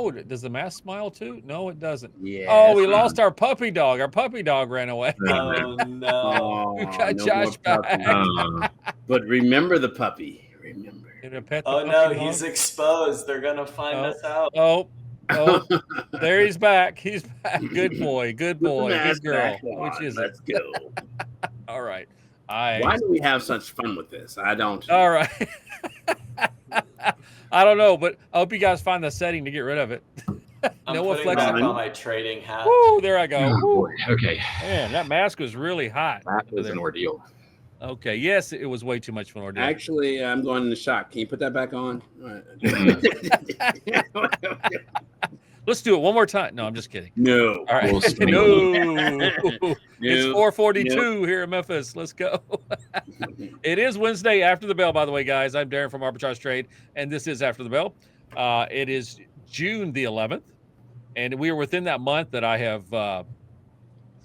Oh, does the mask smile too? No, it doesn't. Yeah. Oh, we lost our puppy dog. Our puppy dog ran away. Oh no! We got no Josh more back. puppy. But remember the puppy. Remember. Gonna pet the Oh puppy no, dog? he's exposed. They're gonna find us out. Oh, there he's back. He's back. Good boy. Good Put the boy. Good mask girl. back on. Which is Let's it? go. All right. Why do we have such fun with this? I don't. All right. I don't know, but I hope you guys find the setting to get rid of it. I'm No putting back flexibility. on my trading hat. Woo, there I go. Oh, Woo. boy. Okay. Man, that mask was really hot. That was an ordeal. Okay. Yes, it was way too much of an ordeal. Actually, I'm going in the shop. Can you put that back on? Let's do it one more time. No, I'm just kidding. No. All right. We'll see. No. It's No. 4:42 here in Memphis. Let's go. It is Wednesday after the bell, by the way, guys. I'm Darin from Arbitrage Trade, and this is After the Bell. It is June the 11th, and we are within that month that I have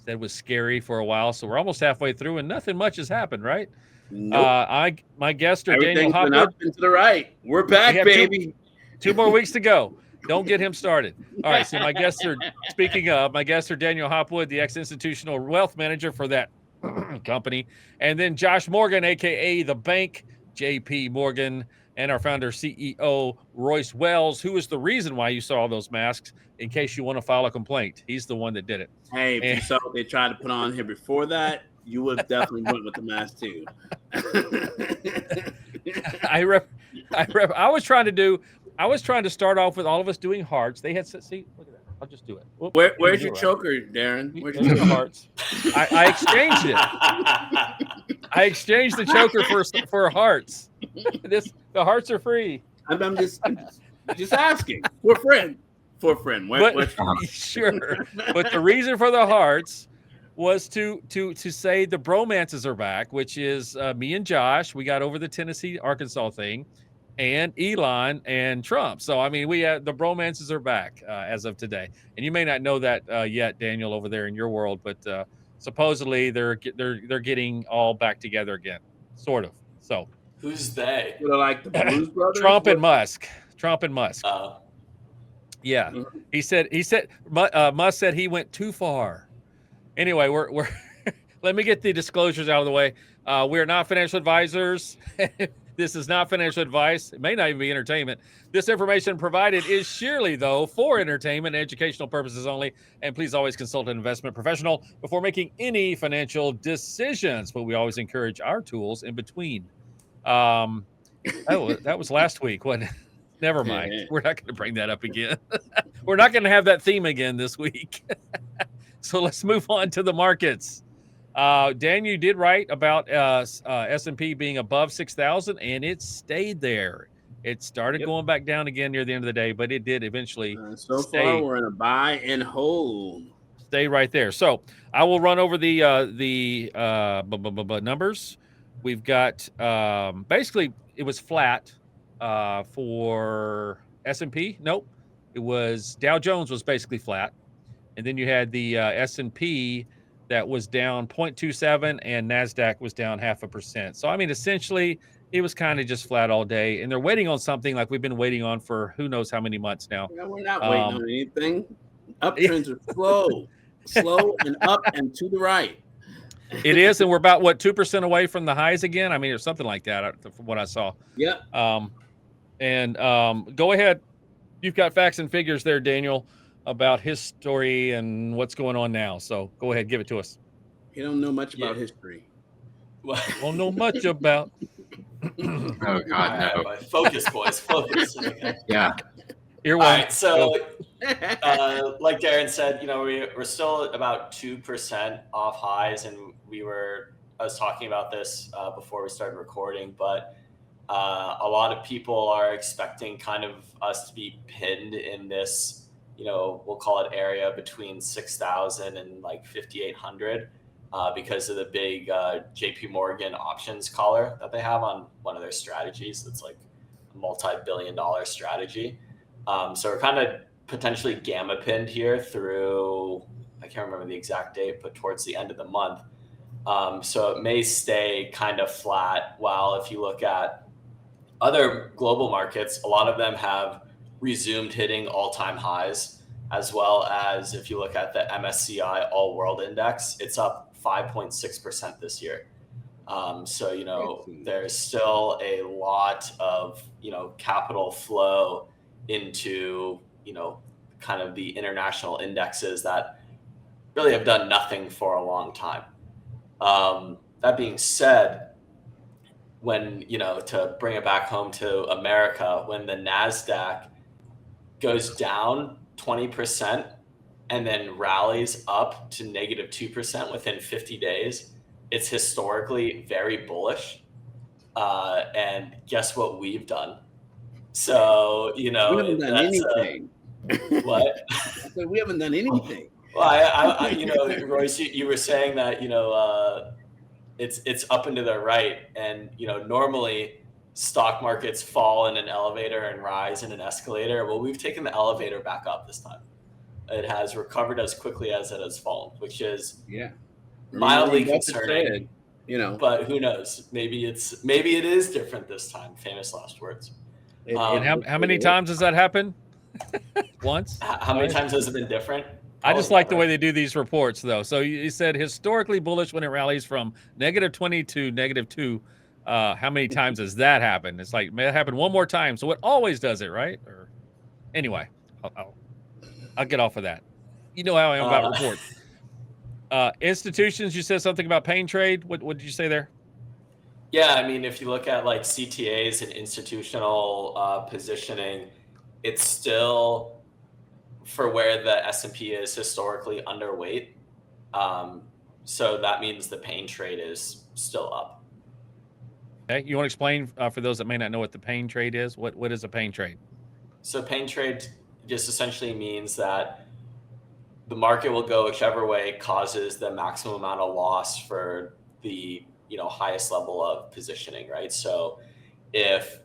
said was scary for a while. So we're almost halfway through, and nothing much has happened, right? Nope. My guests are Daniel Everything's been Hopwood. up and to the right. We're back, We have baby. 2 more weeks to go. Don't get him started. All right. So my guests are, speaking of, my guests are Daniel Hopwood, the ex-institutional wealth manager for that company, and then Josh Morgan, a.k.a. the bank, JP Morgan, and our founder, CEO, Royce Wells, who is the reason why you saw all those masks, in case you want to file a complaint. He's the one that did it. Hey, if you saw what they tried to put on here before that, you would have definitely went with the mask too. I was trying to start off with all of us doing hearts. They had see, look at that. I'll just do it. Whoop. Where's your choker, Darin? Where's your There's the choker? hearts. I exchanged it. I exchanged the choker for hearts. The hearts are free. I'm just asking. For a friend. Sure. But the reason for the hearts was to say the bromances are back, which is me and Josh. We got over the Tennessee Arkansas thing, and Elon and Trump. So I mean, the bromances are back as of today. And you may not know that yet, Daniel, over there in your world, but supposedly they're getting all back together again, sort of. So Who's they? Like the Blues Brothers? Trump and Musk. Yeah, Mhm. he said Musk said he went too far. Anyway, we're let me get the disclosures out of the way. We are not financial advisors. This is not financial advice. It may not even be entertainment. This information provided is surely, though, for entertainment and educational purposes only. And please always consult an investment professional before making any financial decisions. But we always encourage our tools in between. That was last week. What? Never mind. We're not going to bring that up again. We're not going to have that theme again this week. So let's move on to the markets. Dan, you did write about S&P being above 6,000, and it stayed there. It started going back down again near the end of the day, but it did eventually stay. Far, we're in a buy and hold. Stay right there. So I will run over the numbers. We've got basically it was flat for S&P. Nope, it was Dow Jones was basically flat, and then you had the S&P that was down 0.27 and NASDAQ was down 0.5%. So, I mean, essentially, it was kind of just flat all day. And they're waiting on something like we've been waiting on for who knows how many months now. Yeah, we're not waiting on anything. Uptrends are slow and up and to the right. It is. And we're about, 2% away from the highs again? I mean, or something like that from what I saw. Yeah. Go ahead. You've got facts and figures there, Daniel, about history and what's going on now. So go ahead, give it to us. You don't know much about history. Don't know much about. Oh God, no! Focus, boys, focus. Okay. Yeah. All right. So, like Darin said, we're still at about 2% off highs, and I was talking about this before we started recording, but a lot of people are expecting kind of us to be pinned in this. We'll call it area between 6,000 and like 5,800 because of the big JP Morgan options collar that they have on one of their strategies. It's like a multi-billion-dollar strategy. So we're kind of potentially gamma pinned here through, I can't remember the exact date, but towards the end of the month. So it may stay kind of flat. While if you look at other global markets, a lot of them have resumed hitting all-time highs, as well as if you look at the MSCI All World Index, it's up 5.6% this year. So, there's still a lot of, capital flow into, kind of the international indexes that really have done nothing for a long time. That being said, when, to bring it back home to America, when the NASDAQ goes down 20% and then rallies up to negative 2% within 50 days, it's historically very bullish. And guess what we've done? So, we haven't done anything. What? So we haven't done anything. Well, I Royce, you were saying that, it's up and to the right. And, normally stock markets fall in an elevator and rise in an escalator. Well, we've taken the elevator back up this time. It has recovered as quickly as it has fallen, which is mildly concerning. But who knows? Maybe it is different this time. Famous last words. And how many times has that happened? Once? How many times has it been different? I just like the way they do these reports, though. So you said historically bullish when it rallies from negative 20 to negative 2. How many times has that happened? It's like, may it happen one more time. So it always does it, right? Or anyway, I'll get off of that. You know how I am about reports. Institutions, you said something about pain trade. What did you say there? Yeah, I mean, if you look at like CTAs and institutional positioning, it's still, for where the S&P is, historically underweight. So that means the pain trade is still up. Okay, you want to explain for those that may not know what the pain trade is? What is a pain trade? So pain trade just essentially means that the market will go whichever way causes the maximum amount of loss for the highest level of positioning, right? So if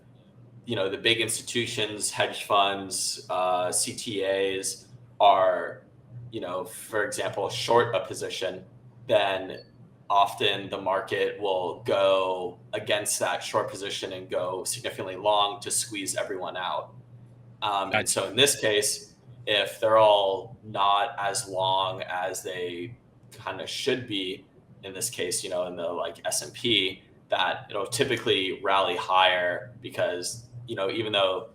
the big institutions, hedge funds, CTAs are, for example, short a position, then often the market will go against that short position and go significantly long to squeeze everyone out. And so in this case, if they're all not as long as they kind of should be, in this case, in the like S&P, that it'll typically rally higher because, even though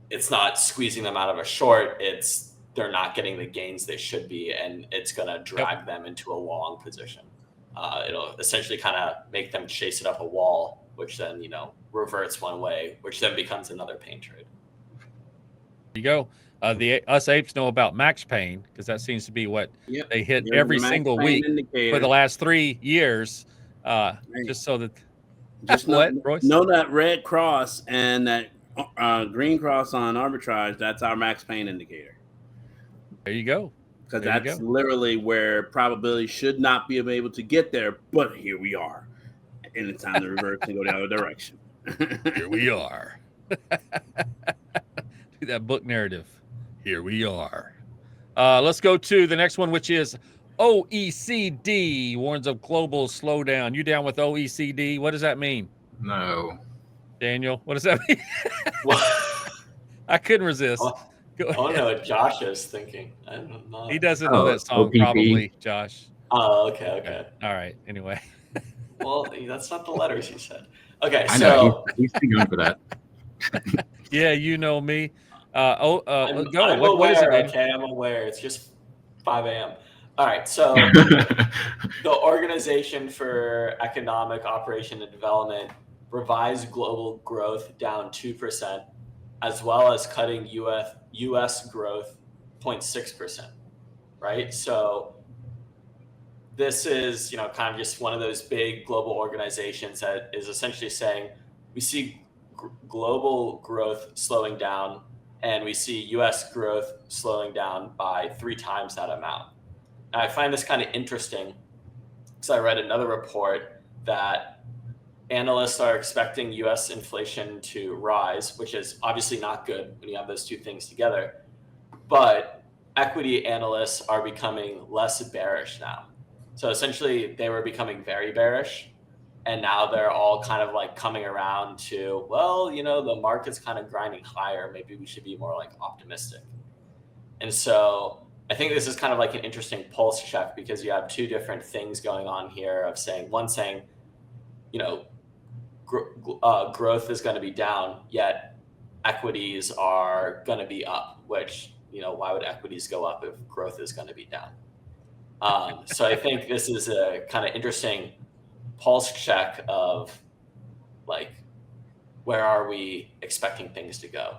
it's not squeezing them out of a short, they're not getting the gains they should be, and it's going to drag them into a long position. It'll essentially kind of make them chase it up a wall, which then, reverts one way, which then becomes another pain trade. There you go. Us apes know about max pain because that seems to be what they hit every single week for the last 3 years. Just so that know that red cross and that green cross on arbitrage, that's our max pain indicator. There you go. Because that's literally where probability should not be able to get there, but here we are. And it's time to reverse and go the other direction. Here we are. Do that book narrative. Here we are. Let's go to the next one, which is OECD warns of global slowdown. You down with OECD? What does that mean? No. Daniel, what does that mean? I couldn't resist. I don't know what Josh is thinking. He doesn't know that song, OPP. probably, Josh. Oh, okay. All right. Anyway. Well, that's not the letters you said. Okay, I know. He's too young for that. Yeah, you know me. Go. I'm What is it? Okay, I'm aware. It's just 5 a.m. All right, so the Organization for Economic Operation and Development revised global growth down 2%, as well as cutting U.S. growth 0.6%, right? So this is, kind of just one of those big global organizations that is essentially saying we see global growth slowing down, and we see U.S. growth slowing down by 3 times that amount. And I find this kind of interesting because I read another report that analysts are expecting U.S. inflation to rise, which is obviously not good when you have those two things together. But equity analysts are becoming less bearish now. So essentially, they were becoming very bearish. And now they're all kind of like coming around to, well, the market's kind of grinding higher. Maybe we should be more like optimistic. And so I think this is kind of like an interesting pulse check, because you have two different things going on here of saying, growth is going to be down, yet equities are going to be up, which, why would equities go up if growth is going to be down? So I think this is a kind of interesting pulse check of like, where are we expecting things to go?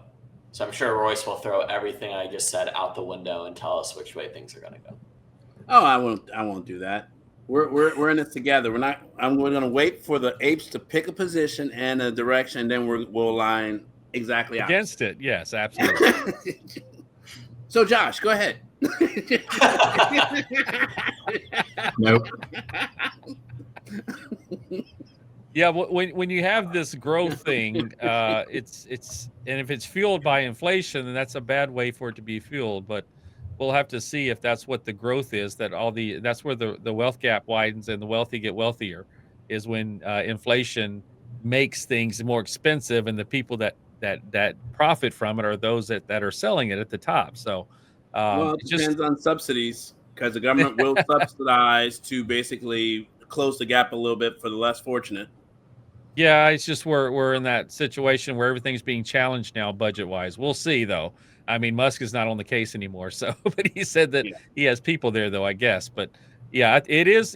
So I'm sure Royce will throw everything I just said out the window and tell us which way things are going to go. Oh, I won't do that. We're in this together. We're going to wait for the apes to pick a position and a direction, and then we'll align exactly against it. Yes, absolutely. So Josh, go ahead. Nope. Yeah, when you have this growth thing, it's and if it's fueled by inflation, then that's a bad way for it to be fueled. But we'll have to see if that's what the growth is. That's where the wealth gap widens and the wealthy get wealthier, is when inflation makes things more expensive, and the people that profit from it are those that are selling it at the top. So it depends on subsidies, because the government will subsidize to basically close the gap a little bit for the less fortunate. Yeah, it's just we're in that situation where everything's being challenged now budget-wise. We'll see, though. I mean, Musk is not on the case anymore, so but he said that he has people there, though, I guess. But yeah, it is,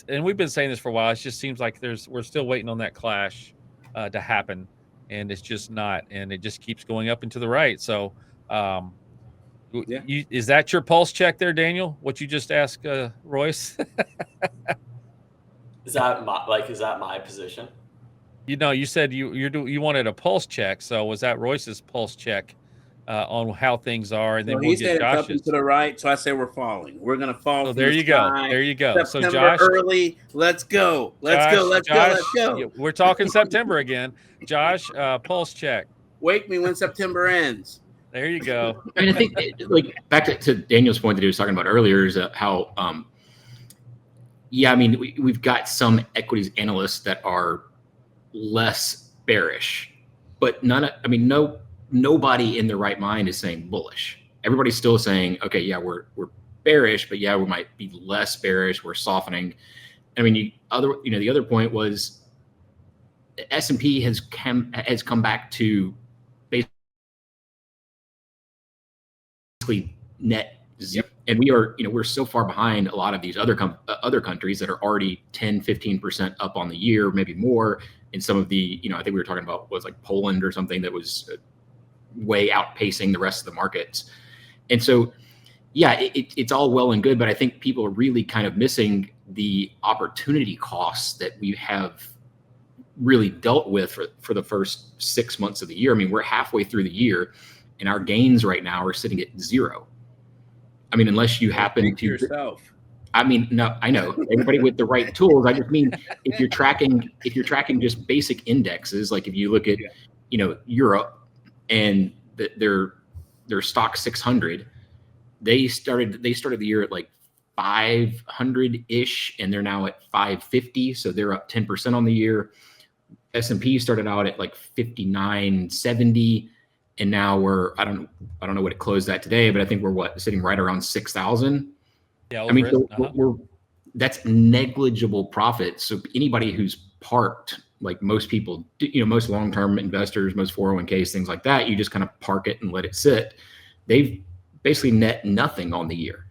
and we've been saying this for a while. It just seems like we're still waiting on that clash to happen, and it's just not, and it just keeps going up and to the right. So, is that your pulse check there, Daniel? What you just asked Royce? Is that my position? You said you wanted a pulse check. So was that Royce's pulse check on how things are? And then we'll get Josh's. Up and to the right, so I say we're falling. We're gonna fall. So there you go. There you go. September so Josh, early. Let's go. Let's go. We're talking September again. Josh, pulse check. Wake me when September ends. There you go. I mean, I think back to Daniel's point that he was talking about earlier is how, I mean, we've got some equities analysts that are less bearish, but nobody in their right mind is saying bullish. Everybody's still saying, okay, yeah, we're bearish, but yeah, we might be less bearish. We're softening. I mean, the other point was S&P has come back to basically net zero. And we are, we're so far behind a lot of these other countries that are already 10, 15% up on the year, maybe more. In some of the, I think we were talking about was like Poland or something that was way outpacing the rest of the markets. And so, yeah, it's all well and good, but I think people are really kind of missing the opportunity costs that we have really dealt with for the first 6 months of the year. I mean, we're halfway through the year and our gains right now are sitting at zero. I mean, unless you happen to yourself. I mean, no, I know everybody with the right tools. I just mean if you're tracking just basic indexes, like if you look at, Europe and their stock 600, they started the year at like 500-ish, and they're now at 550. So they're up 10% on the year. S&P started out at like 5970. And now I don't know what it closed at today, but I think we're sitting right around 6,000. Yeah, I mean, that's negligible profit. So anybody who's parked, like most people, most long-term investors, most 401ks, things like that, you just kind of park it and let it sit. They've basically net nothing on the year.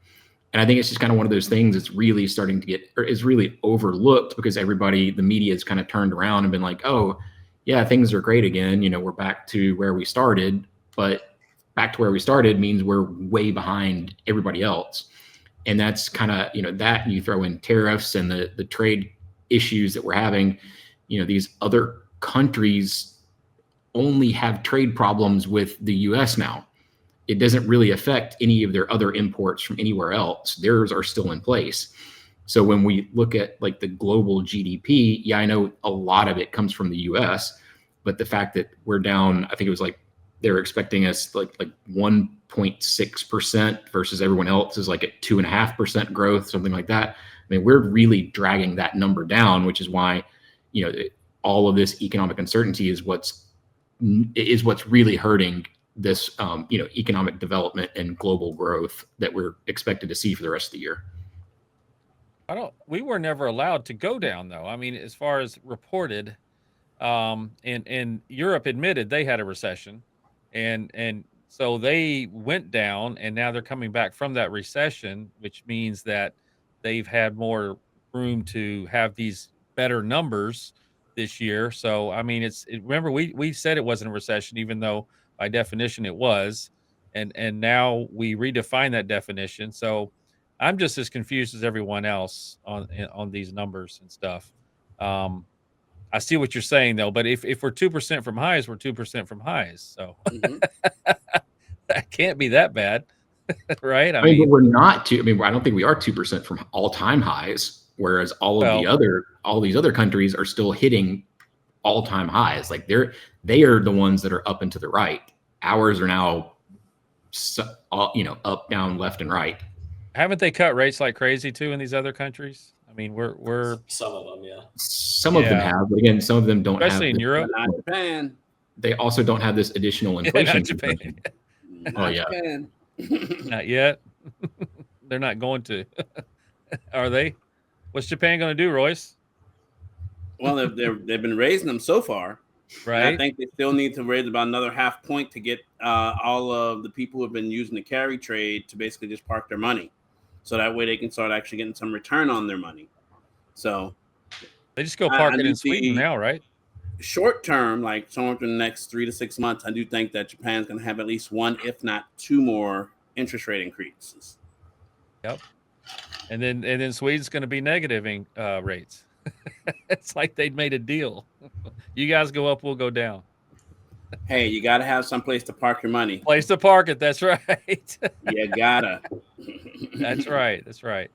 And I think it's just kind of one of those things that's really starting to is really overlooked because the media has kind of turned around and been like, oh, yeah, things are great again. We're back to where we started, but back to where we started means we're way behind everybody else. And that's kind of, that you throw in tariffs and the trade issues that we're having, these other countries only have trade problems with the US now. It doesn't really affect any of their other imports from anywhere else. Theirs are still in place. So when we look at like the global GDP, yeah, I know a lot of it comes from the US, but the fact that we're down, I think it was like they're expecting us like 1.6% versus everyone else is like at 2.5% growth, something like that. I mean, we're really dragging that number down, which is why, all of this economic uncertainty is what's really hurting this, economic development and global growth that we're expected to see for the rest of the year. We were never allowed to go down though. I mean, as far as reported, and Europe admitted they had a recession, and so they went down, and now they're coming back from that recession, which means that they've had more room to have these better numbers this year. So I mean, remember we said it wasn't a recession, even though by definition it was, and now we redefine that definition. So I'm just as confused as everyone else on these numbers and stuff. I see what you're saying though, but if we're 2% from highs, we're 2% from highs. So that can't be that bad, right? I mean, but we're not I don't think we are 2% from all-time highs, whereas all these other countries are still hitting all-time highs. Like they are the ones that are up and to the right. Ours are now, up, down, left, and right. Haven't they cut rates like crazy too in these other countries? I mean, we're some of them, yeah. Some of them have, but again, some of them don't. Especially have in Europe. Not Japan. They also don't have this additional inflation. Not Japan. Not Japan. Not yet. They're not going to. Are they? What's Japan going to do, Royce? Well, they've been raising them so far. Right. And I think they still need to raise about another half point to get all of the people who have been using the carry trade to basically just park their money. So that way they can start actually getting some return on their money. So they just go park it in Sweden now, right? Short term, like somewhere in the next 3 to 6 months, I do think that Japan's going to have at least one, if not two more interest rate increases. Yep. And then Sweden's going to be negative rates. It's like they'd made a deal. You guys go up, we'll go down. Hey, you got to have some place to park your money. Place to park it. That's right. You gotta. That's right. That's right.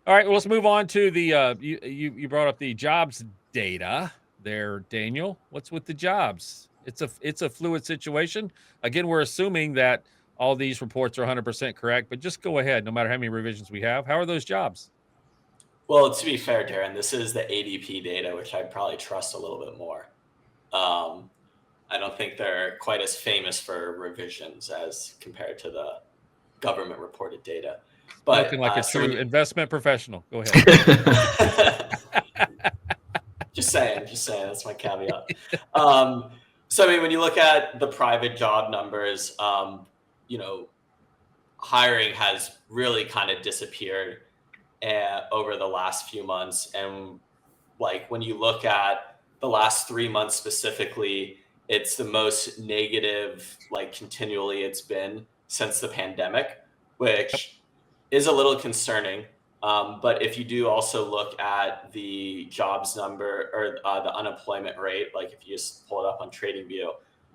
All right. Well, let's move on to the. You brought up the jobs data there, Daniel. What's with the jobs? It's a fluid situation. Again, we're assuming that all these reports are 100% correct, but just go ahead. No matter how many revisions we have, how are those jobs? Well, to be fair, Darin, this is the ADP data, which I probably trust a little bit more. I don't think they're quite as famous for revisions as compared to the government reported data. But looking like a true investment professional. Go ahead. Just saying. That's my caveat. So I mean, when you look at the private job numbers, hiring has really kind of disappeared over the last few months. And like when you look at the last 3 months specifically, it's the most negative, like continually it's been since the pandemic, which is a little concerning. But if you do also look at the jobs number or the unemployment rate, like if you just pull it up on TradingView,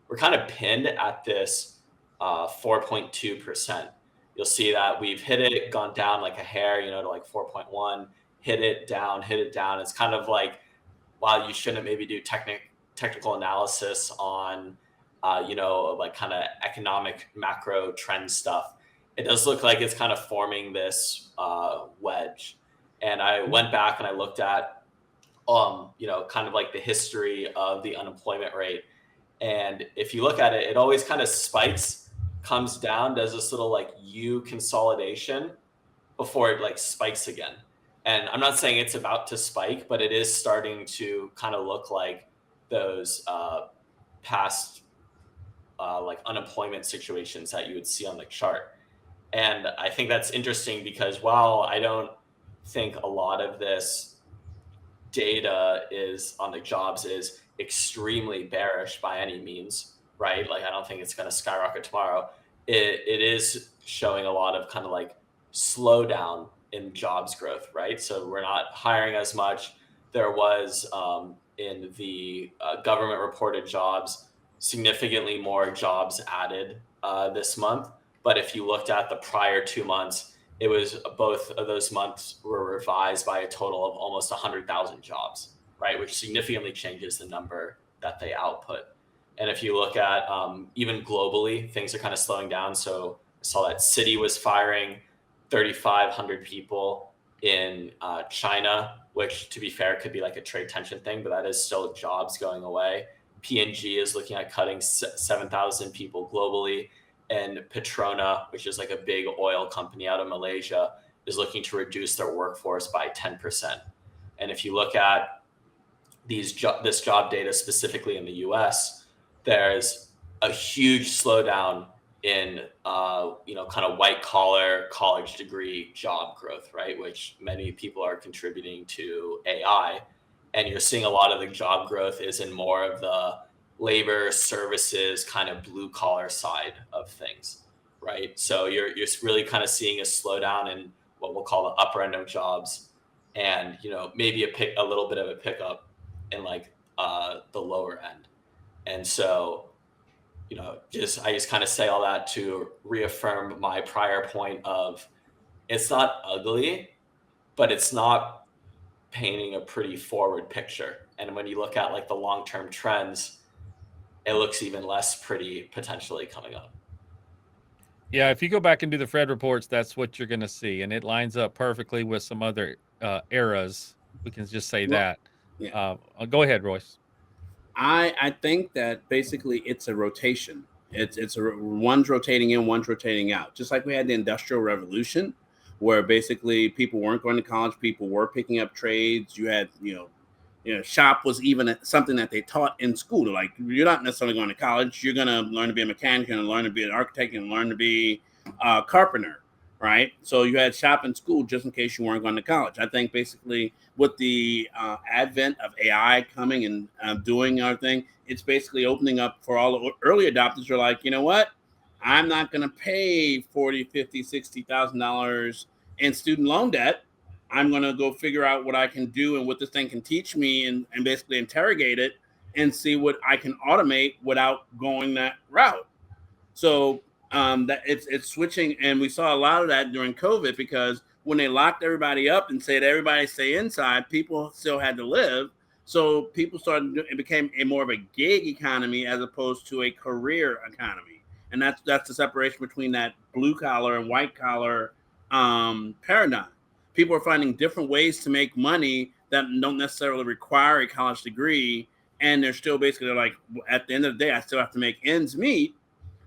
we're kind of pinned at this 4.2%. You'll see that we've hit it, gone down like a hair, to like 4.1, hit it down. It's kind of like, wow, you shouldn't maybe do technical analysis on, like kind of economic macro trend stuff. It does look like it's kind of forming this wedge. And I went back and I looked at, kind of like the history of the unemployment rate. And if you look at it, it always kind of spikes, comes down, does this little like U consolidation before it like spikes again. And I'm not saying it's about to spike, but it is starting to kind of look like those past like unemployment situations that you would see on the chart. And I think that's interesting because while I don't think a lot of this data is on the jobs is extremely bearish by any means, right? Like I don't think it's going to skyrocket tomorrow. It is showing a lot of kind of like slowdown in jobs growth, right? So we're not hiring as much. There was in the government reported jobs, significantly more jobs added this month. But if you looked at the prior 2 months, it was both of those months were revised by a total of almost 100,000 jobs, right? Which significantly changes the number that they output. And if you look at even globally, things are kind of slowing down. So I saw that Citi was firing 3,500 people in China, which, to be fair, could be like a trade tension thing, but that is still jobs going away. P&G is looking at cutting 7,000 people globally. And Petrona, which is like a big oil company out of Malaysia, is looking to reduce their workforce by 10%. And if you look at this job data specifically in the US, there's a huge slowdown in kind of white collar college degree job growth, right? Which many people are contributing to AI. And you're seeing a lot of the job growth is in more of the labor services kind of blue collar side of things, right? So you're really kind of seeing a slowdown in what we'll call the upper end of jobs, and maybe a little bit of a pickup in like the lower end. And so I just kind of say all that to reaffirm my prior point of it's not ugly, but it's not painting a pretty forward picture. And when you look at like the long-term trends, it looks even less pretty potentially coming up. Yeah, if you go back and do the Fed reports, that's what you're going to see. And it lines up perfectly with some other eras. We can just say that. Yeah. Go ahead, Royce. I think that basically it's a rotation. One's rotating in, one's rotating out. Just like we had the Industrial Revolution, where basically people weren't going to college, people were picking up trades. You had, shop was even something that they taught in school. Like, you're not necessarily going to college. You're going to learn to be a mechanic, you're going to learn to be an architect, you're going to learn to be a carpenter, right? So you had shop in school just in case you weren't going to college. I think basically with the advent of AI coming and doing our thing, it's basically opening up for all the early adopters who are like, you know what? I'm not going to pay $40,000, $50,000, $60,000 in student loan debt. I'm going to go figure out what I can do and what this thing can teach me and basically interrogate it and see what I can automate without going that route. So that it's switching. And we saw a lot of that during COVID, because when they locked everybody up and said everybody stay inside, people still had to live. So people it became more of a gig economy as opposed to a career economy. And that's the separation between that blue collar and white collar paradigm. People are finding different ways to make money that don't necessarily require a college degree. And they're still basically like, at the end of the day, I still have to make ends meet.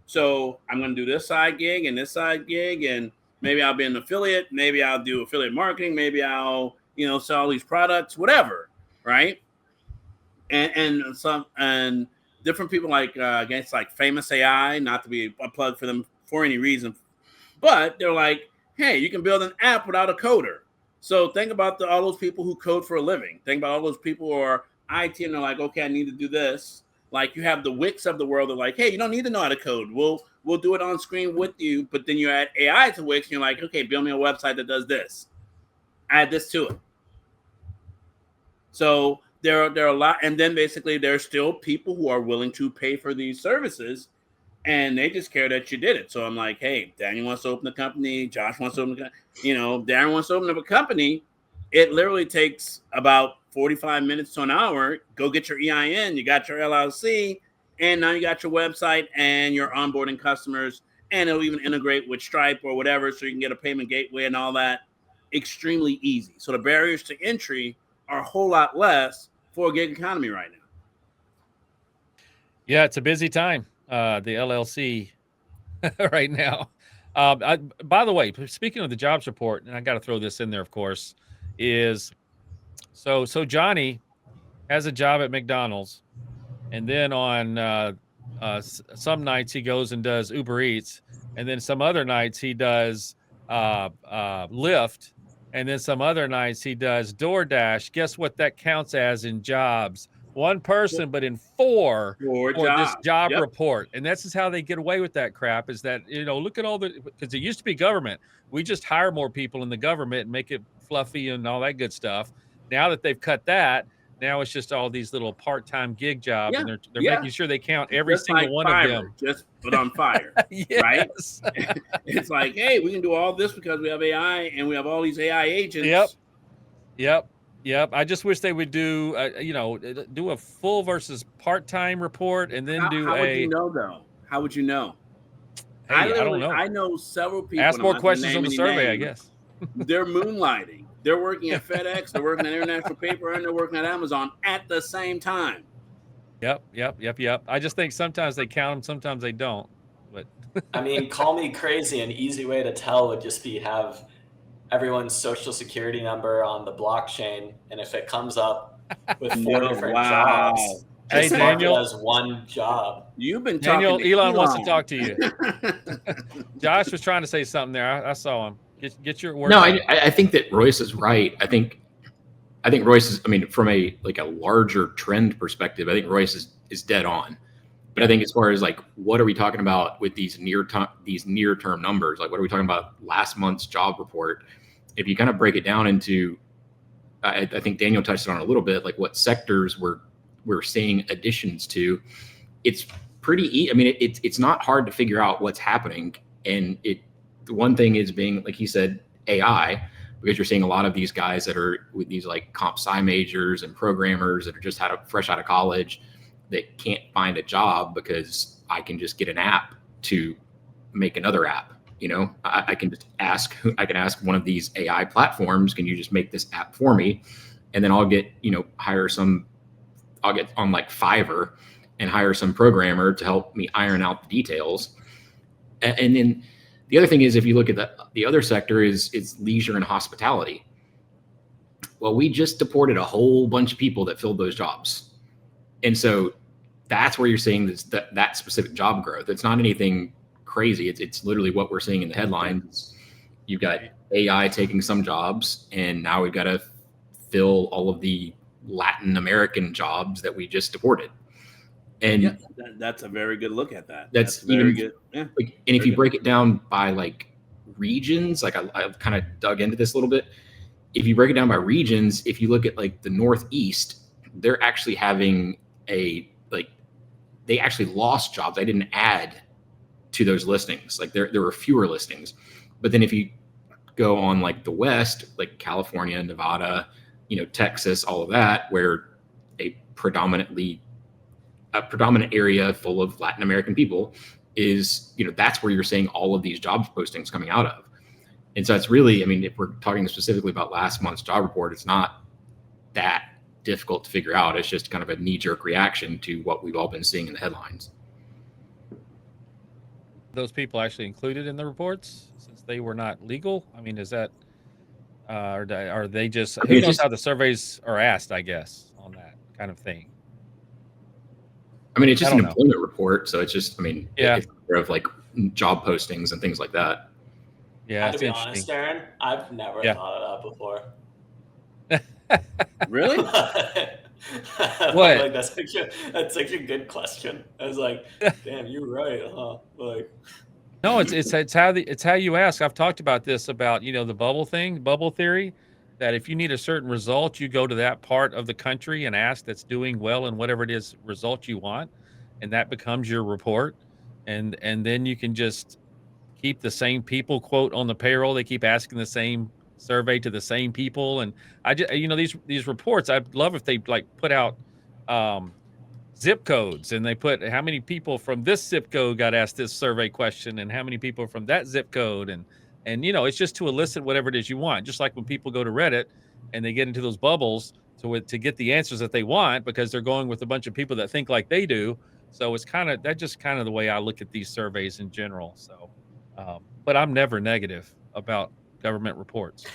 So I'm going to do this side gig and this side gig, and maybe I'll be an affiliate. Maybe I'll do affiliate marketing. Maybe I'll, sell these products, whatever. Right. And different people against like Famous AI, not to be a plug for them for any reason, but they're like, hey, you can build an app without a coder. So think about all those people who code for a living. Think about all those people who are IT and they're like, okay, I need to do this. Like, you have the Wix of the world. They're like, hey, you don't need to know how to code. We'll do it on screen with you. But then you add AI to Wix and you're like, okay, build me a website that does this. Add this to it. So there are a lot. And then basically there's still people who are willing to pay for these services, and they just care that you did it. So I'm like, hey, Daniel wants to open a company. Josh wants to open a company. Darin wants to open up a company. It literally takes about 45 minutes to an hour. Go get your EIN. You got your LLC. And now you got your website and you're onboarding customers. And it'll even integrate with Stripe or whatever, so you can get a payment gateway and all that. Extremely easy. So the barriers to entry are a whole lot less for a gig economy right now. Yeah, it's a busy time. The LLC right now. By the way, speaking of the jobs report, and I got to throw this in there, of course, is so Johnny has a job at McDonald's, and then on some nights he goes and does Uber Eats, and then some other nights he does Lyft, and then some other nights he does DoorDash. Guess what that counts as in jobs? One person, but in four for this job report. And this is how they get away with that crap, is that, look at all because it used to be government. We just hire more people in the government and make it fluffy and all that good stuff. Now that they've cut that, now it's just all these little part-time gig jobs, and they're making sure they count every single one of them. Just put on fire, right? It's like, hey, we can do all this because we have AI and we have all these AI agents. Yep. I just wish they would do, do a full versus part-time report, and then How would you know, though? How would you know? Hey, I don't know. I know several people. Ask more questions on the survey, I guess. They're moonlighting. They're working at FedEx, they're working at International Paper, and they're working at Amazon at the same time. Yep. I just think sometimes they count them, sometimes they don't. But I mean, call me crazy. An easy way to tell would just be have everyone's social security number on the blockchain, and if it comes up with 4 different jobs, hey, just mark it Daniel, as one job. You've been Daniel, talking to Elon wants to talk to you. Josh was trying to say something there. I saw him. Get your word. No, out. I think that Royce is right. I think Royce is. I mean, from a larger trend perspective, I think Royce is dead on. But I think as far as like what are we talking about with these near term numbers? Like what are we talking about? Last month's job report. If you kind of break it down into, I think Daniel touched on it a little bit, like what sectors we're seeing additions to. It's pretty. I mean, it's not hard to figure out what's happening, and the one thing is being, like he said, AI, because you're seeing a lot of these guys that are with these like comp sci majors and programmers that are just fresh out of college that can't find a job because I can just get an app to make another app. You know, I can just ask one of these AI platforms, can you just make this app for me? And then I'll get, I'll get on like Fiverr and hire some programmer to help me iron out the details. And then the other thing is, if you look at the other sector it's leisure and hospitality. Well, we just deported a whole bunch of people that filled those jobs. And so that's where you're seeing that specific job growth. It's not anything crazy. It's literally what we're seeing in the headlines. You've got AI taking some jobs, and now we've got to fill all of the Latin American jobs that we just deported. And that's a very good look at that. That's very good. Yeah. Like, and if you break it down by like regions, like I've kind of dug into this a little bit. If you break it down by regions, if you look at like the Northeast, they're actually having they actually lost jobs. They didn't add to those listings. Like there were fewer listings. But then if you go on like the West, like California, Nevada, Texas, all of that, where a predominant area full of Latin American people is, that's where you're seeing all of these jobs postings coming out of. And so it's really, I mean, if we're talking specifically about last month's job report, it's not that difficult to figure out. It's just kind of a knee-jerk reaction to what we've all been seeing in the headlines. Those people actually included in the reports since they were not legal? I mean, is that, or are they just, who knows how the surveys are asked, I guess, on that kind of thing? I mean, it's just an employment report. So it's just, I mean, yeah, it's more of like job postings and things like that. Yeah. To be honest, Darin, I've never thought of that before. Really? What? Like that's such a good question. I was like, damn, you're right, huh? Like, no, it's how you ask. I've talked about this about the bubble theory, that if you need a certain result, you go to that part of the country and ask that's doing well in whatever it is result you want, and that becomes your report, and then you can just keep the same people quote on the payroll. They keep asking the same survey to the same people, and I just these reports, I'd love if they like put out zip codes, and they put how many people from this zip code got asked this survey question and how many people from that zip code, and it's just to elicit whatever it is you want, just like when people go to Reddit and they get into those bubbles to get the answers that they want because they're going with a bunch of people that think like they do. So it's kind of the way I look at these surveys in general. So but I'm never negative about government reports.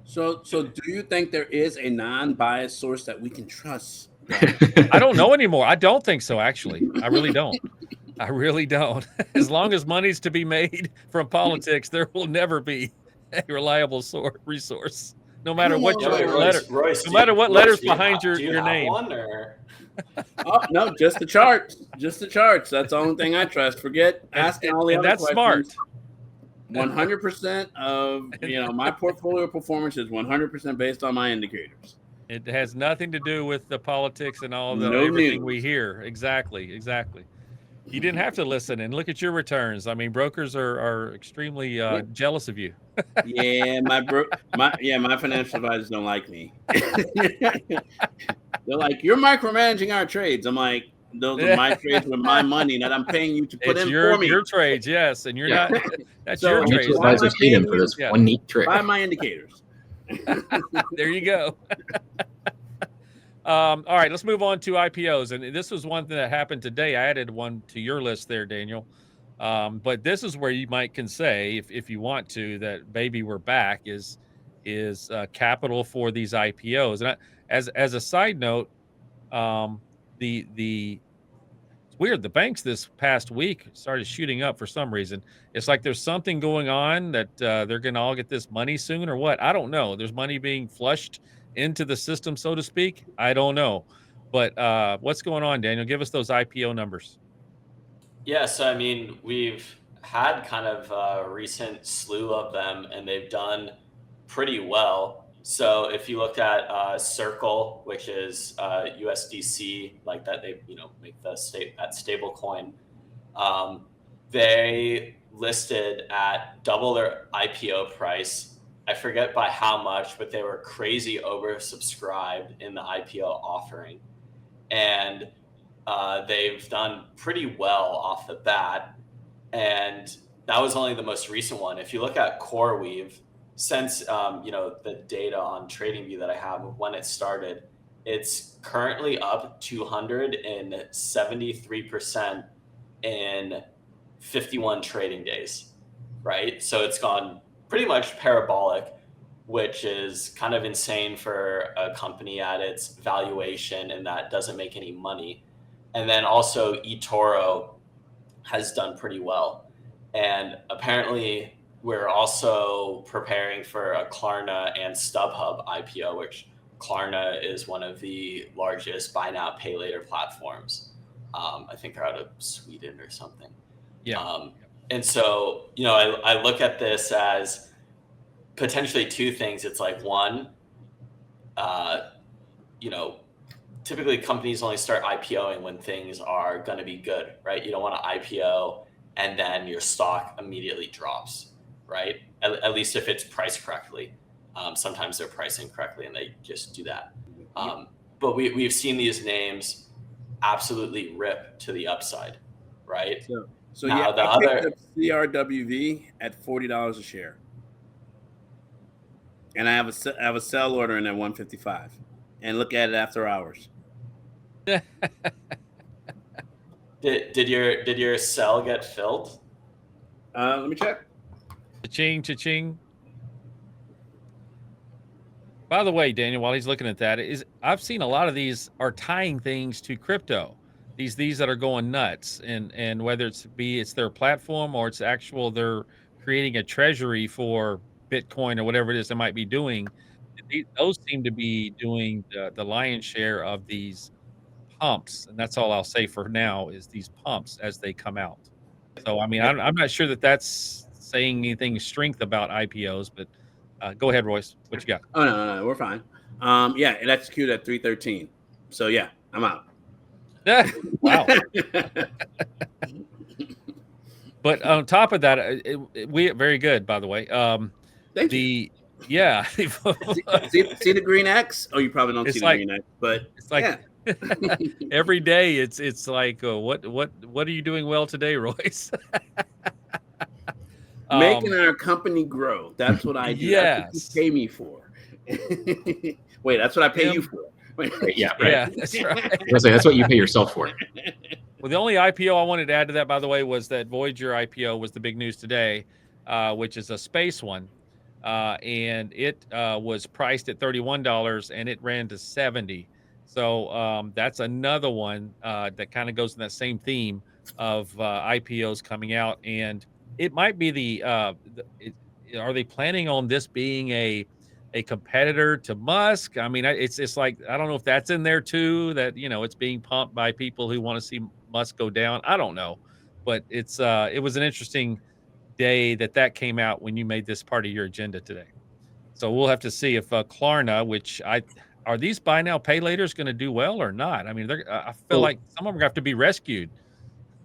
So do you think there is a non-biased source that we can trust? I don't know anymore. I don't think so, actually. I really don't. As long as money's to be made from politics, there will never be a reliable resource, no matter what Royce, no matter what letters behind your name. Oh, no, just the charts. Just the charts. That's the only thing I trust. Forget asking all the other questions. Smart. 100% of my portfolio performance is 100% based on my indicators. It has nothing to do with the politics and all the everything we hear. Exactly. You didn't have to listen and look at your returns. I mean, brokers are extremely jealous of you. Yeah, my financial advisors don't like me. They're like, you're micromanaging our trades. I'm like, those are my trades with my money that I'm paying you to put in for me. Your trades, yes, and you're not. That's your trades. Advisors hate him for this one neat trick. By my indicators. There you go. All right, let's move on to IPOs. And this was one thing that happened today. I added one to your list there, Daniel. But this is where you can say, if you want to, that baby, we're back is capital for these IPOs. And as a side note, the it's weird. The banks this past week started shooting up for some reason. It's like there's something going on that they're going to all get this money soon or what? I don't know. There's money being flushed into the system, so to speak. I don't know. But what's going on, Daniel? Give us those IPO numbers. Yeah, so I mean, we've had kind of a recent slew of them, and they've done pretty well. So if you looked at Circle, which is USDC, like that, they make that stable coin. They listed at double their IPO price. I forget by how much, but they were crazy oversubscribed in the IPO offering, and they've done pretty well off the bat. And that was only the most recent one. If you look at CoreWeave, since the data on TradingView that I have when it started, it's currently up 273% in 51 trading days, right? So it's gone pretty much parabolic, which is kind of insane for a company at its valuation and that doesn't make any money. And then also eToro has done pretty well. And apparently we're also preparing for a Klarna and StubHub IPO, which Klarna is one of the largest buy now, pay later platforms. I think they're out of Sweden or something. Yeah. And so, I look at this as potentially two things. It's like one, typically companies only start IPOing when things are going to be good, right? You don't want to IPO and then your stock immediately drops, right? At least if it's priced correctly. Sometimes they're pricing correctly and they just do that. But we've seen these names absolutely rip to the upside, right? So now, yeah, I picked up CRWV at $40 a share, and I have a sell order in at 155, and look at it after hours. Did your sell get filled? Let me check. Cha-ching, cha-ching. By the way, Daniel, while he's looking at that, I've seen a lot of these are tying things to crypto. These that are going nuts, and whether it's their platform or it's actual they're creating a treasury for Bitcoin or whatever it is they might be doing. Those seem to be doing the lion's share of these pumps, and that's all I'll say for now is these pumps as they come out. So I mean, I'm not sure that that's saying anything strength about IPOs, but go ahead, Royce. What you got? Oh no, we're fine. Yeah, it executed at 313. So yeah, I'm out. Wow. But on top of that, we very good, by the way. Thank you. Yeah. see the green X? Oh, you probably don't see the green X, but it's like yeah. Every day it's like what are you doing well today, Royce? Making our company grow. That's what I do. Yes. That's what you pay me for. Wait, that's what I pay you for. Yeah, right. Yeah, that's right. That's what you pay yourself for. Well, the only IPO I wanted to add to that, by the way, was that Voyager IPO was the big news today, which is a space one. And it was priced at $31 and it ran to $70. So that's another one that kind of goes in that same theme of IPOs coming out. And it might be are they planning on this being a competitor to Musk? I mean, it's like, I don't know if that's in there too, that, it's being pumped by people who want to see Musk go down. I don't know, but it was an interesting day that came out when you made this part of your agenda today. So we'll have to see if Klarna, which are these buy now pay laters going to do well or not? I mean, I feel like some of them have to be rescued.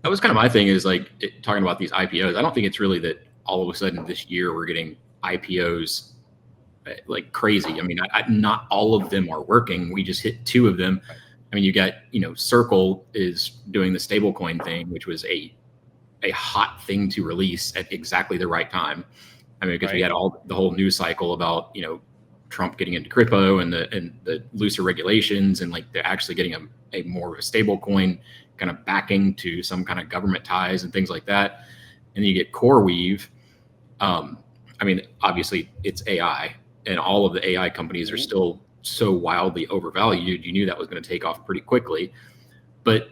That was kind of my thing, is like talking about these IPOs. I don't think it's really that all of a sudden this year we're getting IPOs like crazy. I mean, not all of them are working. We just hit 2 of them. I mean, you got, Circle is doing the stablecoin thing, which was a hot thing to release at exactly the right time. I mean, because we had the whole news cycle about, Trump getting into crypto and the looser regulations, and like they're actually getting a more of a stable coin kind of backing to some kind of government ties and things like that. And then you get CoreWeave. I mean, obviously it's AI, and all of the AI companies are still so wildly overvalued. You knew that was going to take off pretty quickly. But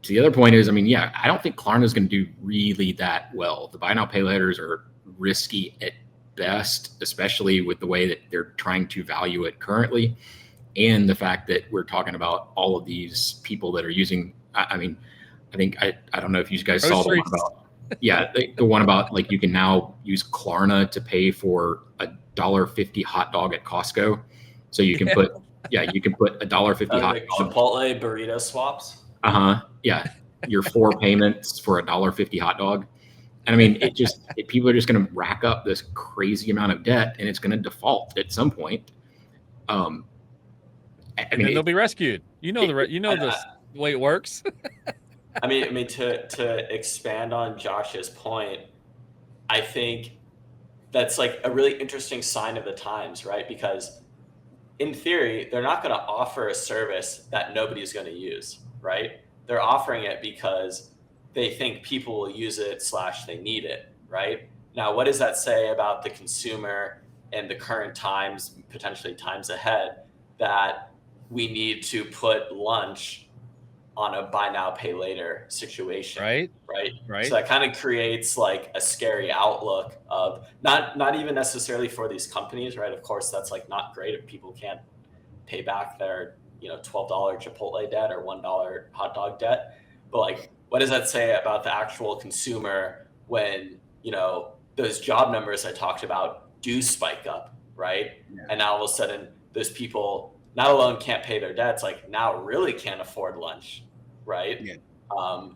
to the other point is, I mean, yeah, I don't think Klarna is going to do really that well. The buy now, pay laters are risky at best, especially with the way that they're trying to value it currently. And the fact that we're talking about all of these people that are using, I mean, I think, I don't know if you guys saw the one about, yeah, the one about like you can now use Klarna to pay for $1.50 hot dog at Costco. So you can put, you can put $1.50 hot dog. Chipotle burrito swaps. Yeah. Your 4 payments for $1.50 hot dog. And I mean, people are just going to rack up this crazy amount of debt, and it's going to default at some point. I mean, they'll be rescued. You know the way it works. I mean, to expand on Josh's point, I think that's like a really interesting sign of the times, right? Because in theory, they're not going to offer a service that nobody's going to use, right? They're offering it because they think people will use it / they need it, right? Now, what does that say about the consumer and the current times, potentially times ahead, that we need to put lunch on a buy now, pay later situation, right? So that kind of creates like a scary outlook of not even necessarily for these companies, right? Of course, that's like not great if people can't pay back their $12 Chipotle debt or $1 hot dog debt, but like, what does that say about the actual consumer when those job numbers I talked about do spike up, right? Yeah. And now all of a sudden, those people not alone can't pay their debts, like now really can't afford lunch, right? Yeah.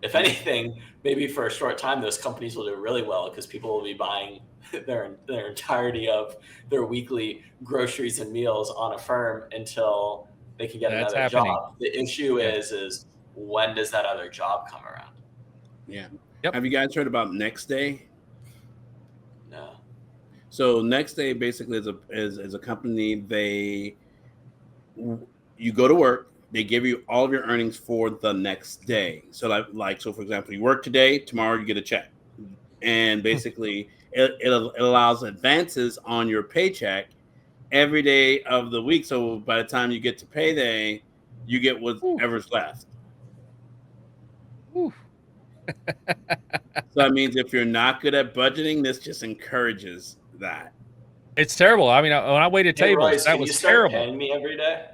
If anything, maybe for a short time, those companies will do really well because people will be buying their entirety of their weekly groceries and meals on Affirm until they can get another job. The issue is when does that other job come around? Yeah. Yep. Have you guys heard about Next Day? No. So Next Day basically is a company. You go to work, they give you all of your earnings for the next day. So so for example, you work today, tomorrow you get a check, and basically it allows advances on your paycheck every day of the week. So by the time you get to payday, you get whatever's left. So that means if you're not good at budgeting, this just encourages that. It's terrible. I mean, when I waited tables, Royce, that was terrible. Paying me every day?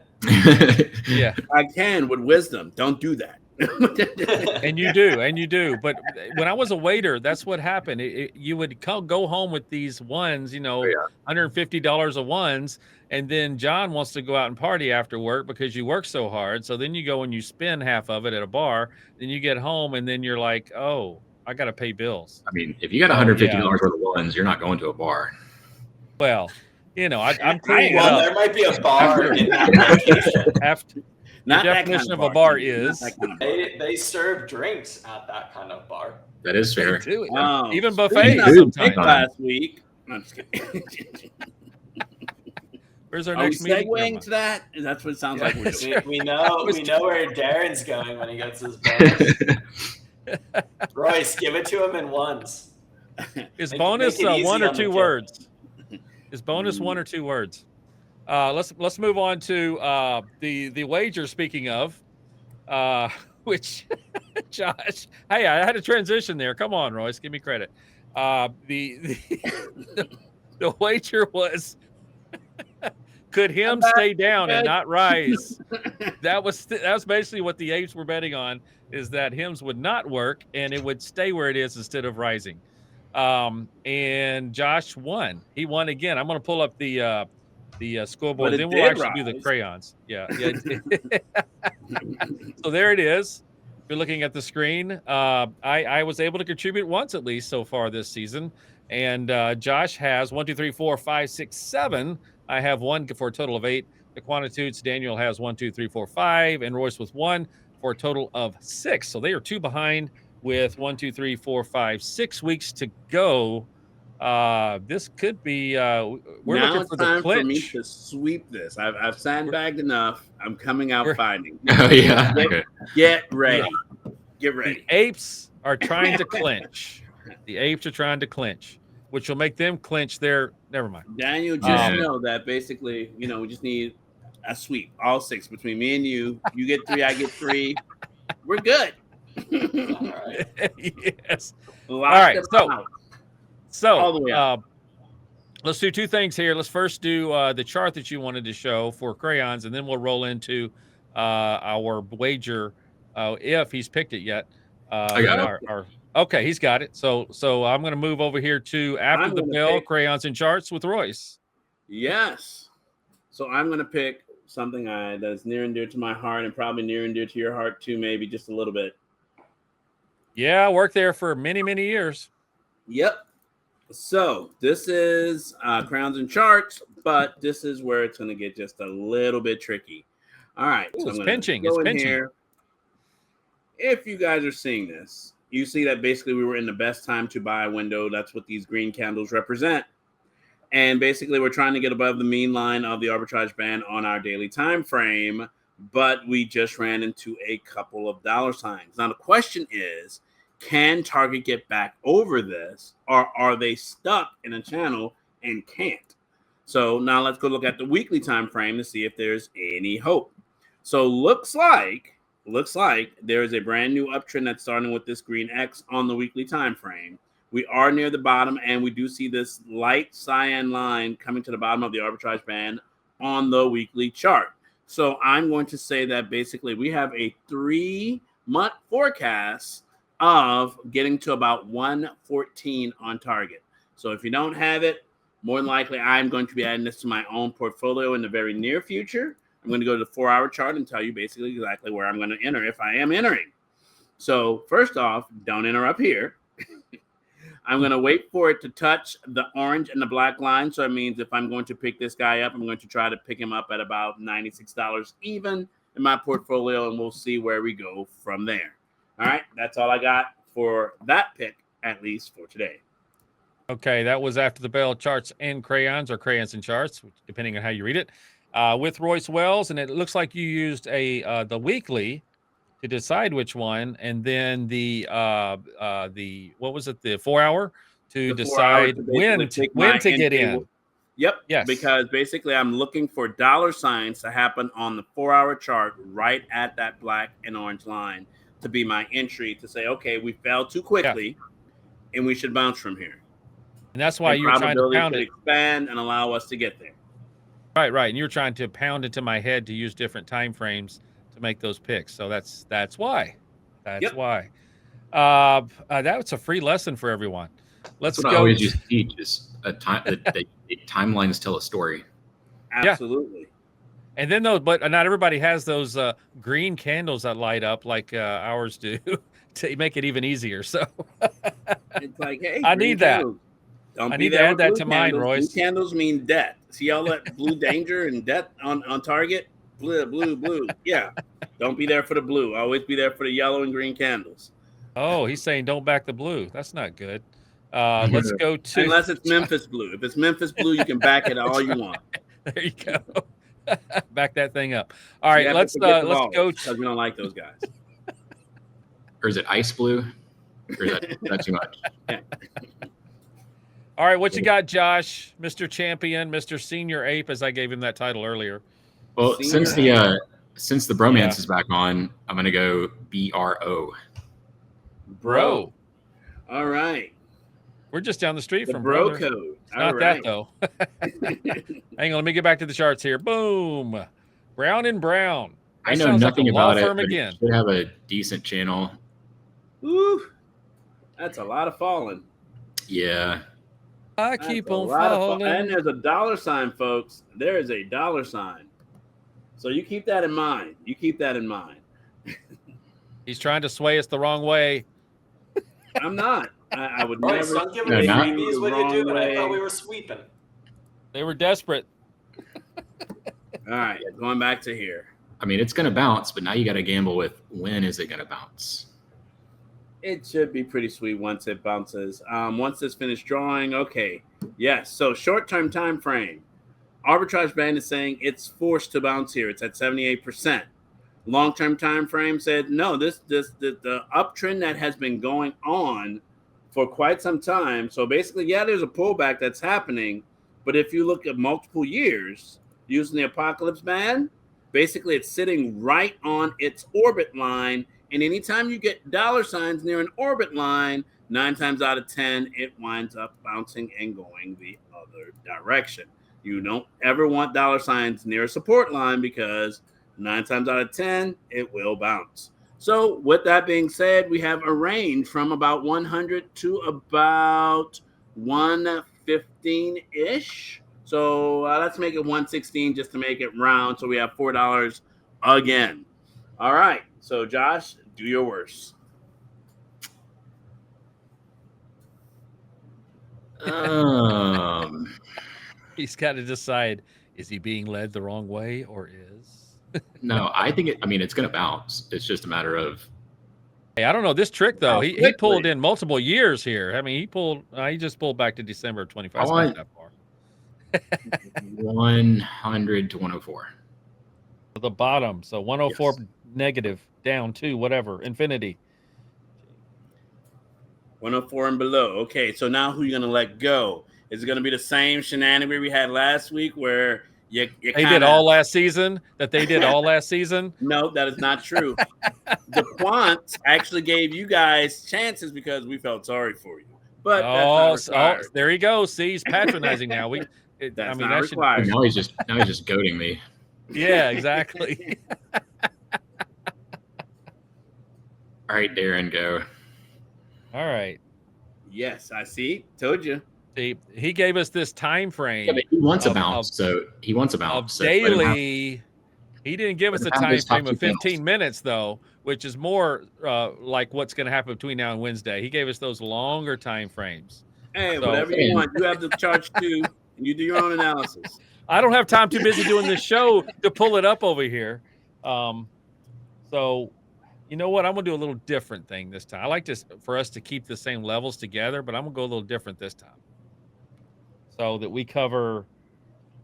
Yeah, I can with wisdom. Don't do that. And you do. But when I was a waiter, that's what happened. You would go home with these ones, $150 of ones, and then John wants to go out and party after work because you work so hard. So then you go and you spend half of it at a bar. Then you get home, and then you're like, oh, I got to pay bills. I mean, if you got $150 worth of ones, you're not going to a bar. Well, I'm cleaning well, there might be a bar in that location. The definition of a bar is they serve drinks at that kind of bar. That is fair. Even buffets sometimes. Last week. I'm just kidding. Where's our next meeting? Segueing to that? That's what it sounds like we're doing. We know where Darin's going when he gets his bonus. Royce, give it to him in ones. Is bonus one or two words? Is bonus one or two words? Let's move on to the wager. Speaking of, which Josh, hey, I had a transition there. Come on, Royce, give me credit. The wager was could him stay down and not rise. That was basically what the apes were betting on, is that HIMS would not work and it would stay where it is instead of rising. And Josh won. He won again. I'm going to pull up the scoreboard. Then we'll actually do the crayons. Yeah. So there it is. If you're looking at the screen, I was able to contribute once at least so far this season. And Josh has 1, 2, 3, 4, 5, 6, 7. I have 1 for a total of 8. The quantitudes, Daniel has 1, 2, 3, 4, 5, and Royce with 1 for a total of 6. So they are 2 behind with 1, 2, 3, 4, 5, 6 weeks to go This could be. We're now looking it's for the time for me clinch. to sweep this. I've sandbagged enough. I'm coming out We're- fighting. Oh yeah. Get, Okay. get ready. Get The ready. apes are trying to clinch. The apes are trying to clinch, which will make them clinch their. Never mind. Daniel, just Yeah. know that basically, we just need a sweep, all 6 between me and you. You get 3, I get 3. We're good. All right. Yes. Lock right, them so- out. So, All the way up. let's do 2 things here. Let's first do the chart that you wanted to show for crayons, and then we'll roll into our wager if he's picked it yet. I got it. Okay, he's got it. So I'm going to move over here to after I'm the gonna bell, pick- crayons and charts with Royce. Yes. So I'm going to pick something that's near and dear to my heart, and probably near and dear to your heart too, maybe just a little bit. Yeah, I worked there for many, many years. Yep. So this is crowns and charts, but this is where it's going to get just a little bit tricky. All right. Ooh, so it's I'm gonna pinching. go It's in pinching. here. If you guys are seeing this, you see that basically we were in the best time to buy window. That's what these green candles represent. And basically we're trying to get above the mean line of the arbitrage band on our daily time frame, but we just ran into a couple of dollar signs. Now the question is, can Target get back over this, or are they stuck in a channel and can't? So now let's go look at the weekly time frame to see if there's any hope. So looks like there is a brand new uptrend that's starting with this green X on the weekly time frame. We are near the bottom, and we do see this light cyan line coming to the bottom of the arbitrage band on the weekly chart. So I'm going to say that basically we have a 3-month forecast of getting to about 114 on target. So if you don't have it, more than likely I'm going to be adding this to my own portfolio in the very near future. I'm going to go to the 4-hour chart and tell you basically exactly where I'm going to enter if I am entering. So first off, don't enter up here. I'm going to wait for it to touch the orange and the black line. So it means if I'm going to pick this guy up, I'm going to try to pick him up at about $96 even in my portfolio, and we'll see where we go from there. All right, that's all I got for that pick, at least for today. Okay, that was after the bell, charts and crayons, or crayons and charts, depending on how you read it, with Royce Wells, and it looks like you used the weekly to decide which one, and then the what was it, the 4-hour to The 4 hours decide to when basically pick my to get entry. in. Yep. Yes. Because basically I'm looking for dollar signs to happen on the 4-hour chart right at that black and orange line to be my entry to say, okay, we fell too quickly and we should bounce from here. And that's why you were trying to Probability pound could it. expand and allow us to get there. Right. And you were trying to pound into my head to use different time frames to make those picks. So that's why. That's why. That's a free lesson for everyone. Let's That's what go. I always used to teach is that timelines tell a story. Absolutely. And then but not everybody has those green candles that light up like ours do to make it even easier. So It's like, hey, I green need that. candles. Don't I be need to there add with that blue to mine, candles. Royce. Blue candles mean death. See all that blue danger and death on target? Blue. Yeah. Don't be there for the blue. Always be there for the yellow and green candles. Oh, he's saying don't back the blue. That's not good. Let's go to Unless it's Memphis blue. If it's Memphis blue, you can back it all you want. There you go. Back that thing up. All right, let's go because we don't like those guys. Or is it ice blue? Or is that too much? Yeah. All right, what you got, Josh? Mr. Champion, Mr. Senior Ape, as I gave him that title earlier. Well, since the bromance is back on, I'm gonna go BRO. Bro. All right. We're just down the street The from bro brother. code. It's not that though. Hang on, let me get back to the charts here. Boom. Brown and Brown. That I know sounds nothing like a law about it, firm but again. it should have a decent channel. Ooh, that's a lot of falling. Yeah. I That's keep a on lot of falling. And there's a dollar sign, folks. There is a dollar sign. So you keep that in mind. He's trying to sway us the wrong way. I'm not. I would Royce, never. don't give me not. freebies when you do it. I thought we were sweeping. They were desperate. All right, going back to here. I mean, it's gonna bounce, but now you got to gamble with when is it gonna bounce? It should be pretty sweet once it bounces. Once it's finished drawing, okay. Yes. So short-term time frame. Arbitrage band is saying it's forced to bounce here. It's at 78%. Long-term time frame said no. The uptrend that has been going on for quite some time. So basically, yeah, there's a pullback that's happening. But if you look at multiple years using the apocalypse band, basically it's sitting right on its orbit line. And anytime you get dollar signs near an orbit line, 9 times out of 10, it winds up bouncing and going the other direction. You don't ever want dollar signs near a support line because 9 times out of 10, it will bounce. So with that being said, we have a range from about 100 to about 115-ish. So let's make it 116 just to make it round. So we have $4 again. All right. So Josh, do your worst. He's got to decide, is he being led the wrong way or is? No, I think it's going to bounce. It's just a matter of. Hey, I don't know this trick though. He pulled in multiple years here. I mean, he just pulled back to December of 25. It's not that far. 100 to 104. The bottom. So 104 Yes. negative down to whatever infinity. 104 and below. Okay, so now who are you going to let go? Is it going to be the same shenanigan we had last week where you did all last season? That they did all last season? No, that is not true. The Quant actually gave you guys chances because we felt sorry for you. But that's not required. There he goes. See, he's patronizing now. That's not required. Now he's just goading me. Yeah, exactly. All right, Darin, go. All right. Yes, I see. Told you. He gave us this time frame. Yeah, but he wants a bounce, so he wants a bounce. Of daily. He didn't give us a time frame of 15 minutes, though, which is more like what's going to happen between now and Wednesday. He gave us those longer time frames. Hey, whatever you want. You have the charts too, and you do your own analysis. I don't have time. Too busy doing this show to pull it up over here. So, you know what? I'm going to do a little different thing this time. I like for us to keep the same levels together, but I'm going to go a little different this time. So that we cover,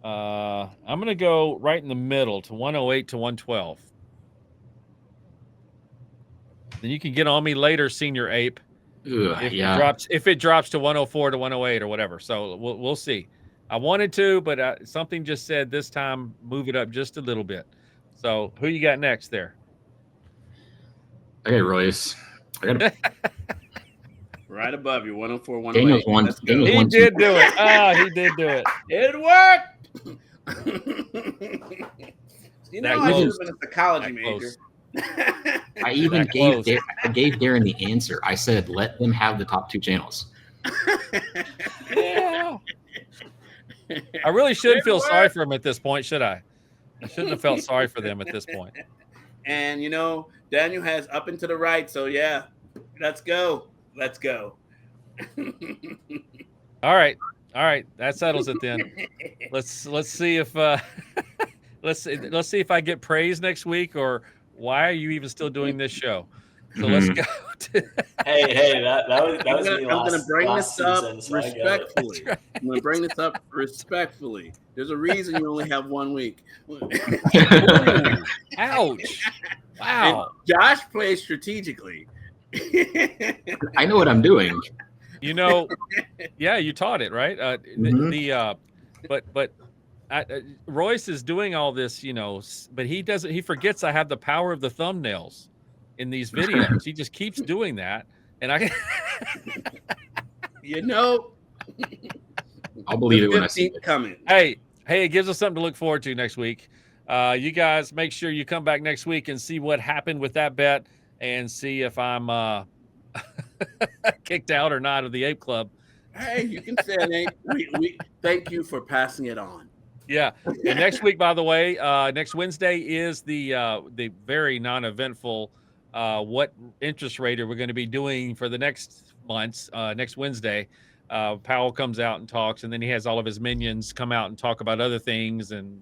I'm going to go right in the middle to 108 to 112. Then you can get on me later, Senior Ape, if it drops to 104 to 108 or whatever. So we'll see. I wanted to, but something just said this time move it up just a little bit. So who you got next there? Okay, Royce. Right above you, 104, 108. He did do it. He did do it. It worked. You know, I should have been a psychology major. I even gave Darin the answer. I said, let them have the top 2 channels. Yeah. I really shouldn't feel sorry for them at this point, should I? I shouldn't have felt sorry for them at this point. And, you know, Daniel has up and to the right. So, yeah, let's go. Let's go. All right. That settles it then. Let's see if let's see if I get praise next week, or why are you even still doing this show? So let's go. Hey, that was me I'm going to bring this up season, so respectfully. Right. I'm going to bring this up respectfully. There's a reason you only have 1 week. Ouch. Wow. And Josh plays strategically. I know what I'm doing. You know, yeah, you taught it, right? But Royce is doing all this, you know, but he forgets I have the power of the thumbnails in these videos. He just keeps doing that. And you know, I'll believe it when I see it coming. Hey, it gives us something to look forward to next week. You guys make sure you come back next week and see what happened with that bet and see if I'm kicked out or not of the Ape Club. Hey, you can say it, Ape. We thank you for passing it on. Yeah. And next week, by the way, next Wednesday is the very non-eventful what interest rate are we going to be doing for the next months. Next Wednesday, Powell comes out and talks, and then he has all of his minions come out and talk about other things, and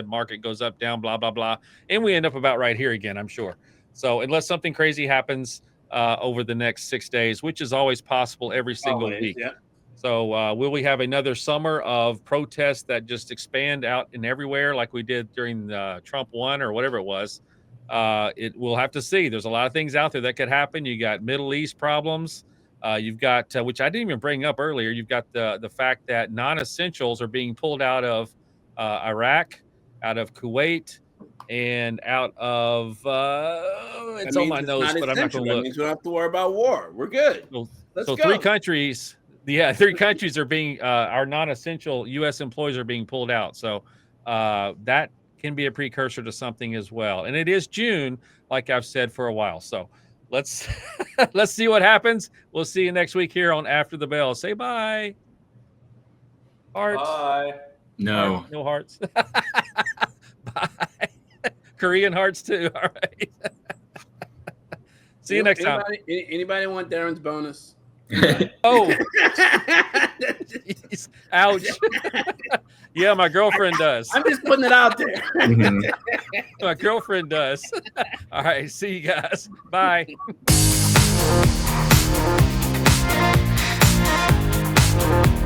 market goes up, down, blah, blah, blah. And we end up about right here again, I'm sure. So unless something crazy happens, over the next 6 days, which is always possible every single week. Yeah. So will we have another summer of protests that just expand out in everywhere like we did during Trump 1 or whatever it was? We'll have to see. There's a lot of things out there that could happen. You got Middle East problems. You've got, which I didn't even bring up earlier, you've got the fact that non-essentials are being pulled out of Iraq, out of Kuwait, and out of it's on my nose, but I'm not going to look. That means we don't have to worry about war. We're good. Let's so go. 3 countries, three countries are being our non-essential U.S. employees are being pulled out. So that can be a precursor to something as well. And it is June, like I've said for a while. So let's let's see what happens. We'll see you next week here on After the Bell. Say bye. Hearts. Bye. No. Hearts, no hearts. Bye. Korean hearts too. All right. See you next time. Anybody want Darin's bonus? Oh, jeez. Ouch. Yeah, my girlfriend does. I'm just putting it out there. My girlfriend does. All right. See you guys. Bye.